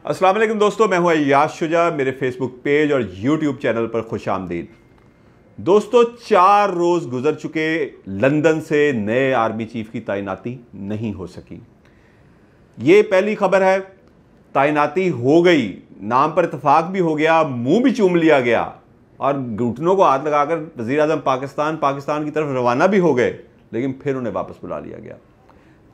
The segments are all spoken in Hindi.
अस्सलाम वालेकुम दोस्तों, मैं हूं अय्याज शुजा। मेरे फेसबुक पेज और यूट्यूब चैनल पर खुश आमदीद। दोस्तों, 4 रोज गुजर चुके, लंदन से नए आर्मी चीफ की तैनाती नहीं हो सकी। ये पहली खबर है। तैनाती हो गई, नाम पर इतफाक भी हो गया, मुंह भी चूम लिया गया और घुटनों को हाथ लगाकर वजीर आजम पाकिस्तान की तरफ रवाना भी हो गए, लेकिन फिर उन्हें वापस बुला लिया गया।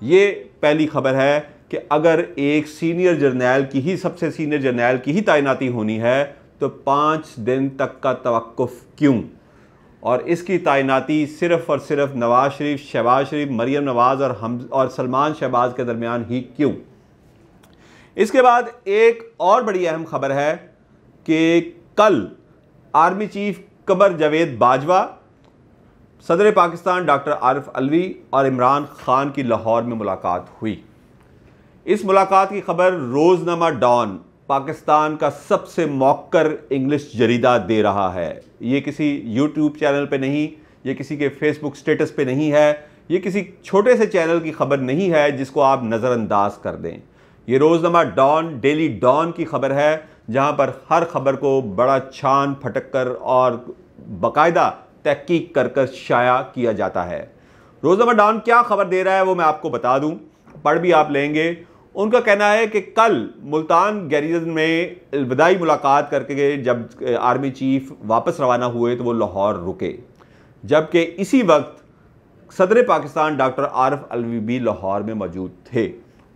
ये पहली खबर है कि अगर एक सीनियर जर्नैल की ही, सबसे सीनियर जर्नैल की ही तैनाती होनी है तो 5 दिन तक का तवक्कुफ क्यों? और इसकी तैनाती सिर्फ और सिर्फ नवाज शरीफ, शहबाज शरीफ, मरियम नवाज और सलमान शहबाज के दरमियान ही क्यों? इसके बाद एक और बड़ी अहम खबर है कि कल आर्मी चीफ कमर जावेद बाजवा, सदर पाकिस्तान डॉक्टर आरिफ अलवी और इमरान खान की लाहौर में मुलाकात हुई। इस मुलाकात की खबर रोजनामा डॉन, पाकिस्तान का सबसे मौक्कर इंग्लिश जरीदा, दे रहा है। ये किसी यूट्यूब चैनल पे नहीं, ये किसी के फेसबुक स्टेटस पे नहीं है, ये किसी छोटे से चैनल की खबर नहीं है जिसको आप नज़रअंदाज कर दें। ये रोजनामा डॉन, डेली डॉन की खबर है, जहां पर हर खबर को बड़ा छान फटक कर और बाकायदा तहकीक कर कर शाया किया जाता है। रोजनामा डॉन क्या खबर दे रहा है वो मैं आपको बता दूं, पढ़ भी आप लेंगे। उनका कहना है कि कल मुल्तान गैरिजन में अलविदाई मुलाकात करके जब आर्मी चीफ वापस रवाना हुए तो वो लाहौर रुके, जबकि इसी वक्त सदर पाकिस्तान डॉक्टर आरिफ अलवी भी लाहौर में मौजूद थे।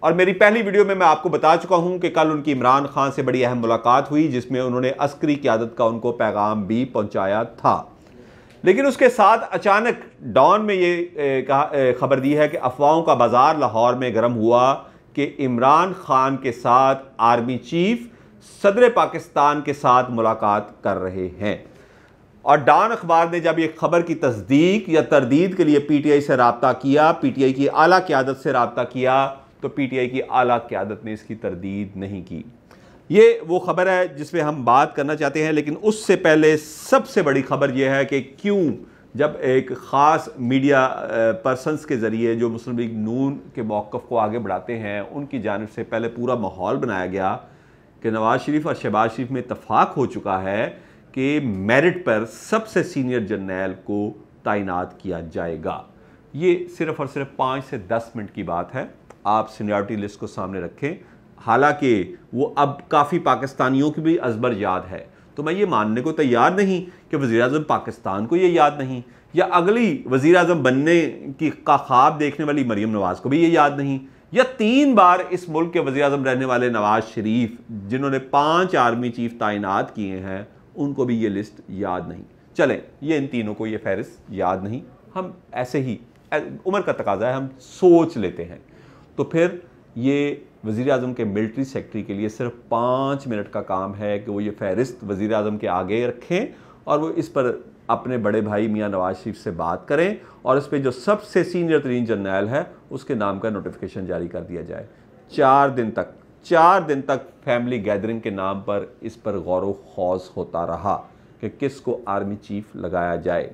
और मेरी पहली वीडियो में मैं आपको बता चुका हूं कि कल उनकी इमरान खान से बड़ी अहम मुलाकात हुई, जिसमें उन्होंने अस्करी क़यादत का उनको पैगाम भी पहुंचाया था। लेकिन उसके साथ अचानक डॉन में ये खबर दी है कि अफवाहों का बाजार लाहौर में गर्म हुआ कि इमरान खान के साथ आर्मी चीफ सदर पाकिस्तान के साथ मुलाकात कर रहे हैं। और डॉन अखबार ने जब ये खबर की तस्दीक या तरदीद के लिए पीटीआई से रब्ता किया, पीटीआई की आला क़यादत से रब्ता किया, तो पीटीआई की आला क़यादत ने इसकी तरदीद नहीं की। ये वो खबर है जिसमें हम बात करना चाहते हैं, लेकिन उससे पहले सबसे बड़ी खबर यह है कि क्यों जब एक ख़ास मीडिया पर्सनस के ज़रिए जो मुस्लिम लीग नून के मौक़िफ़ को आगे बढ़ाते हैं, उनकी जानिब से पहले पूरा माहौल बनाया गया कि नवाज शरीफ और शहबाज शरीफ में इत्तफाक हो चुका है कि मेरिट पर सबसे सीनियर जर्नैल को तैनात किया जाएगा। ये सिर्फ़ और सिर्फ 5 से 10 मिनट की बात है। आप सीनियरिटी लिस्ट को सामने रखें। हालांकि वो अब काफ़ी पाकिस्तानियों की भी अजबर याद है, तो मैं ये मानने को तैयार नहीं कि वज़ीर आज़म पाकिस्तान को ये याद नहीं, या अगली वज़ीर आज़म बनने की का ख्वाब देखने वाली मरियम नवाज़ को भी ये याद नहीं, या 3 बार इस मुल्क के वज़ीर आज़म रहने वाले नवाज शरीफ जिन्होंने 5 आर्मी चीफ तैनात किए हैं, उनको भी ये लिस्ट याद नहीं। चलें, ये इन तीनों को ये फहरिस्त याद नहीं, हम ऐसे ही उम्र का तकाजा है, हम सोच लेते हैं। तो फिर ये वज़ीर आज़म के मिलिट्री सेक्रेटरी के लिए सिर्फ 5 मिनट का काम है कि वो ये फहरिस्त वज़ीर आज़म के आगे रखें और वो इस पर अपने बड़े भाई मियाँ नवाज शरीफ से बात करें और इस पर जो सबसे सीनियर तरीन जर्नैल है उसके नाम का नोटिफिकेशन जारी कर दिया जाए। 4 दिन तक फैमिली गैदरिंग के नाम पर इस पर गौर खौज होता रहा कि किसको आर्मी चीफ लगाया जाए।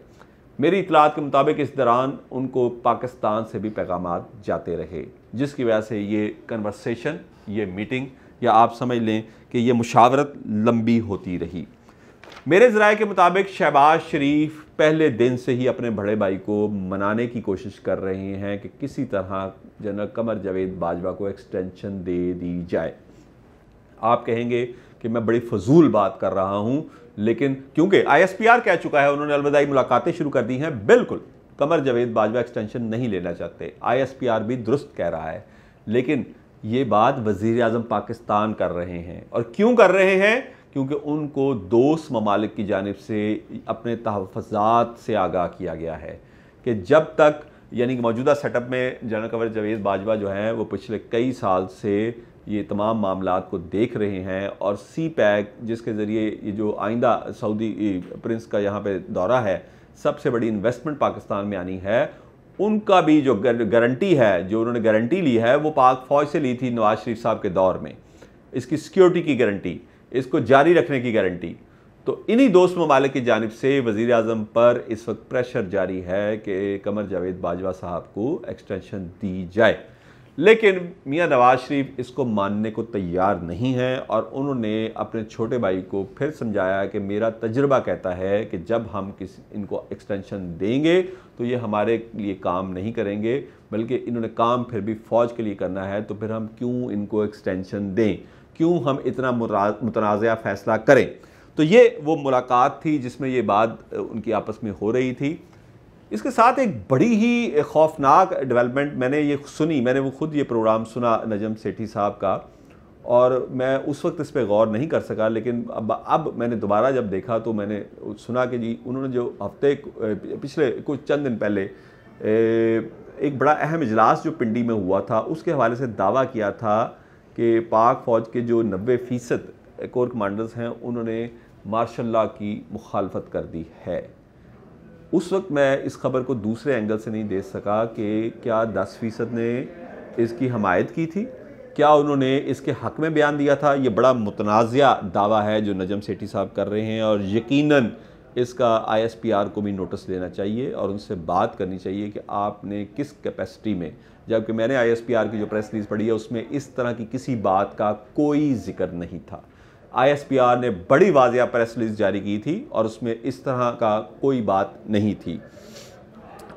मेरी इतलात के मुताबिक इस दौरान उनको पाकिस्तान से भी पैगामात जाते रहे, जिसकी वजह से ये कन्वर्सेशन, ये मीटिंग, या आप समझ लें कि ये मुशावरत लंबी होती रही। मेरे ज़राए के मुताबिक शहबाज शरीफ पहले दिन से ही अपने बड़े भाई को मनाने की कोशिश कर रहे हैं कि किसी तरह जनरल कमर जावेद बाजवा को एक्सटेंशन दे दी जाए। आप कहेंगे कि मैं बड़ी फजूल बात कर रहा हूं, लेकिन क्योंकि आईएसपीआर कह चुका है, उन्होंने अलविदाई मुलाकातें शुरू कर दी हैं, बिल्कुल कमर जावेद बाजवा एक्सटेंशन नहीं लेना चाहते, आईएसपीआर भी दुरुस्त कह रहा है, लेकिन ये बात वज़ीर आज़म पाकिस्तान कर रहे हैं। और क्यों कर रहे हैं? क्योंकि उनको दोस्त ममालिक की जानिब से अपने तहफ़्फ़ुज़ात से आगाह किया गया है कि जब तक, यानी कि मौजूदा सेटअप में जनरल कमर जावेद बाजवा जो हैं वो पिछले कई साल से ये तमाम मामलात को देख रहे हैं, और सी पैक जिसके ज़रिए ये जो आइंदा सऊदी प्रिंस का यहाँ पे दौरा है, सबसे बड़ी इन्वेस्टमेंट पाकिस्तान में आनी है, उनका भी जो गारंटी है, जो उन्होंने गारंटी ली है वो पाक फ़ौज से ली थी नवाज शरीफ साहब के दौर में, इसकी सिक्योरिटी की गारंटी, इसको जारी रखने की गारंटी। तो इन्हीं दोस्त ममालिक की जानिब से वज़ीर आज़म पर इस वक्त प्रेशर जारी है कि कमर जावेद बाजवा साहब को एक्सटेंशन दी जाए। लेकिन मियां नवाज शरीफ इसको मानने को तैयार नहीं है और उन्होंने अपने छोटे भाई को फिर समझाया कि मेरा तजुर्बा कहता है कि जब हम इनको एक्सटेंशन देंगे तो ये हमारे लिए काम नहीं करेंगे, बल्कि इन्होंने काम फिर भी फ़ौज के लिए करना है, तो फिर हम क्यों इनको एक्सटेंशन दें, क्यों हम इतना मुतनाज़ा फ़ैसला करें। तो ये वो मुलाकात थी जिसमें ये बात उनकी आपस में हो रही थी। इसके साथ एक बड़ी ही खौफनाक डेवलपमेंट मैंने ये सुनी, मैंने वो खुद ये प्रोग्राम सुना नजम सेठी साहब का, और मैं उस वक्त इस पर गौर नहीं कर सका, लेकिन अब मैंने दोबारा जब देखा तो मैंने सुना कि जी उन्होंने जो हफ्ते पिछले कुछ चंद दिन पहले एक बड़ा अहम इजलास जो पिंडी में हुआ था उसके हवाले से दावा किया था कि पाक फ़ौज के जो 90% कोर कमांडर्स हैं उन्होंने मार्शल लॉ की मुखालफत कर दी है। उस वक्त मैं इस खबर को दूसरे एंगल से नहीं देख सका कि क्या 10% ने इसकी हमायत की थी, क्या उन्होंने इसके हक़ में बयान दिया था। ये बड़ा मुतनाज़ा दावा है जो नजम सेठी साहब कर रहे हैं, और यकीनन इसका ISPR को भी नोटिस लेना चाहिए और उनसे बात करनी चाहिए कि आपने किस कैपेसिटी में, जबकि मैंने ISPR की जो प्रेस रिलीज़ पढ़ी है उसमें इस तरह की किसी बात का कोई जिक्र नहीं था। ISPR ने बड़ी वाज़िया प्रेस रिलीज़ जारी की थी और उसमें इस तरह का कोई बात नहीं थी।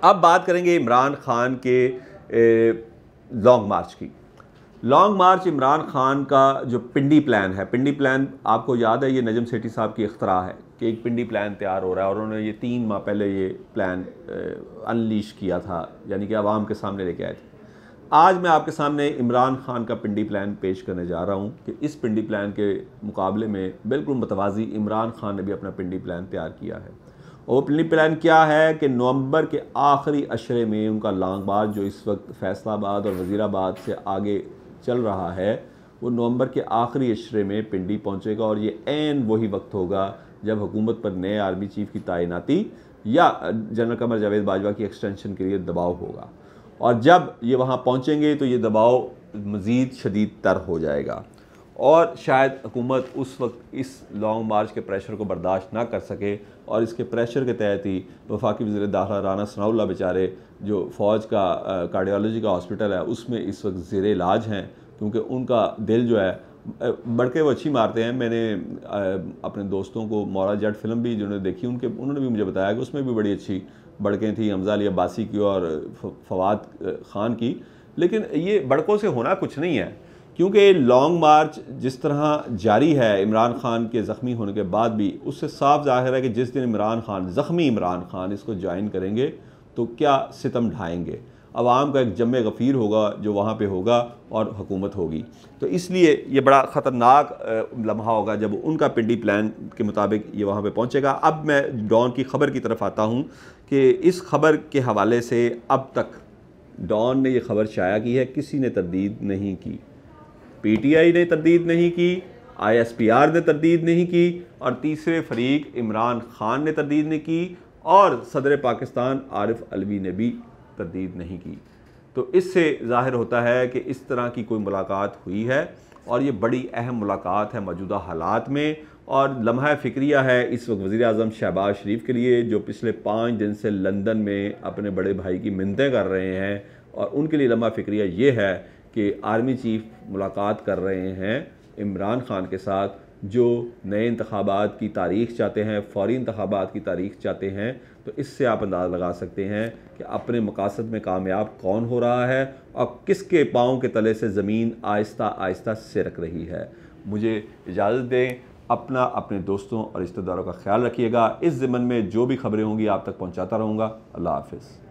अब बात करेंगे इमरान खान के लॉन्ग मार्च की। लॉन्ग मार्च इमरान खान का जो पिंडी प्लान है, पिंडी प्लान आपको याद है ये नजम सेठी साहब की इख्तरा है कि एक पिंडी प्लान तैयार हो रहा है, और उन्होंने ये 3 माह पहले ये प्लान अनलीश किया था, यानी कि आवाम के सामने लेके आए थे। आज मैं आपके सामने इमरान खान का पिंडी प्लान पेश करने जा रहा हूं कि इस पिंडी प्लान के मुकाबले में बिल्कुल मुतवाज़ी इमरान खान ने भी अपना पिंडी प्लान तैयार किया है। और पिंडी प्लान क्या है कि नवंबर के आखिरी अशरे में उनका लॉन्ग मार्च जो इस वक्त फैसलाबाद और वज़ीराबाद से आगे चल रहा है, वो नवंबर के आखिरी अशरे में पिंडी पहुंचेगा, और ये ऐन वही वक्त होगा जब हुकूमत पर नए आर्मी चीफ की तैनाती या जनरल कमर जावेद बाजवा की एक्सटेंशन के लिए दबाव होगा, और जब ये वहाँ पहुँचेंगे तो ये दबाव मज़ीद शदीद तर हो जाएगा, और शायद हुकूमत उस वक्त इस लॉन्ग मार्च के प्रेशर को बर्दाश्त ना कर सके, और इसके प्रेशर के तहत ही वफाकी वज़ीर दाखिला राना सनाउल्लाह बेचारे जो फ़ौज का कार्डियोलॉजी का हॉस्पिटल है उसमें इस वक्त ज़ेर इलाज हैं, क्योंकि उनका दिल जो है बड़के वो अच्छी मारते हैं। मैंने अपने दोस्तों को मौला जट फिल्म भी जिन्होंने देखी उन्होंने भी मुझे बताया कि उसमें भी बड़ी अच्छी बड़कें थी, हमजा अली अब्बासी की और फवाद ख़ान की। लेकिन ये बड़कों से होना कुछ नहीं है, क्योंकि लॉन्ग मार्च जिस तरह जारी है इमरान खान के ज़ख्मी होने के बाद भी, उससे साफ ज़ाहिर है कि जिस दिन ज़ख्मी इमरान खान इसको ज्वाइन करेंगे तो क्या सितम ढाएंगे, अवाम का एक जम्मे गफ़ीर होगा जो वहाँ पे होगा और हुकूमत होगी। तो इसलिए ये बड़ा ख़तरनाक लम्हा होगा जब उनका पिंडी प्लान के मुताबिक ये वहाँ पे पहुँचेगा। अब मैं डॉन की ख़बर की तरफ आता हूँ कि इस खबर के हवाले से अब तक डॉन ने ये खबर शाया की है, किसी ने तरदीद नहीं की। PTI ने तरदीद नहीं की, ISPR ने तरदीद नहीं की, और तीसरे फरीक इमरान खान ने तरदीद नहीं की, और सदर पाकिस्तान आरिफ अलवी ने भी तरदीद नहीं की। तो इससे ज़ाहिर होता है कि इस तरह की कोई मुलाकात हुई है, और ये बड़ी अहम मुलाकात है मौजूदा हालात में, और लम्हा फ़िक्रिया है इस वक्त वज़ीर आज़म शहबाज शरीफ के लिए, जो पिछले 5 दिन से लंदन में अपने बड़े भाई की मिन्नतें कर रहे हैं। और उनके लिए लम्हा फ़िक्रिया ये है कि आर्मी चीफ मुलाकात कर रहे हैं इमरान खान के साथ, जो नए इंतखाबात की तारीख़ चाहते हैं, फ़ौरी इंतखाबात की तारीख़ चाहते हैं। तो इससे आप अंदाज़ा लगा सकते हैं कि अपने मकासद में कामयाब कौन हो रहा है और किसके पाँव के तले से ज़मीन आहिस्ता आहिस्ता सिरक रही है। मुझे इजाज़त दें, अपना अपने दोस्तों और रिश्तेदारों का ख्याल रखिएगा। इस ज़िम्मन में जो भी खबरें होंगी आप तक पहुँचाता रहूँगा। अल्लाह हाफ़िज़।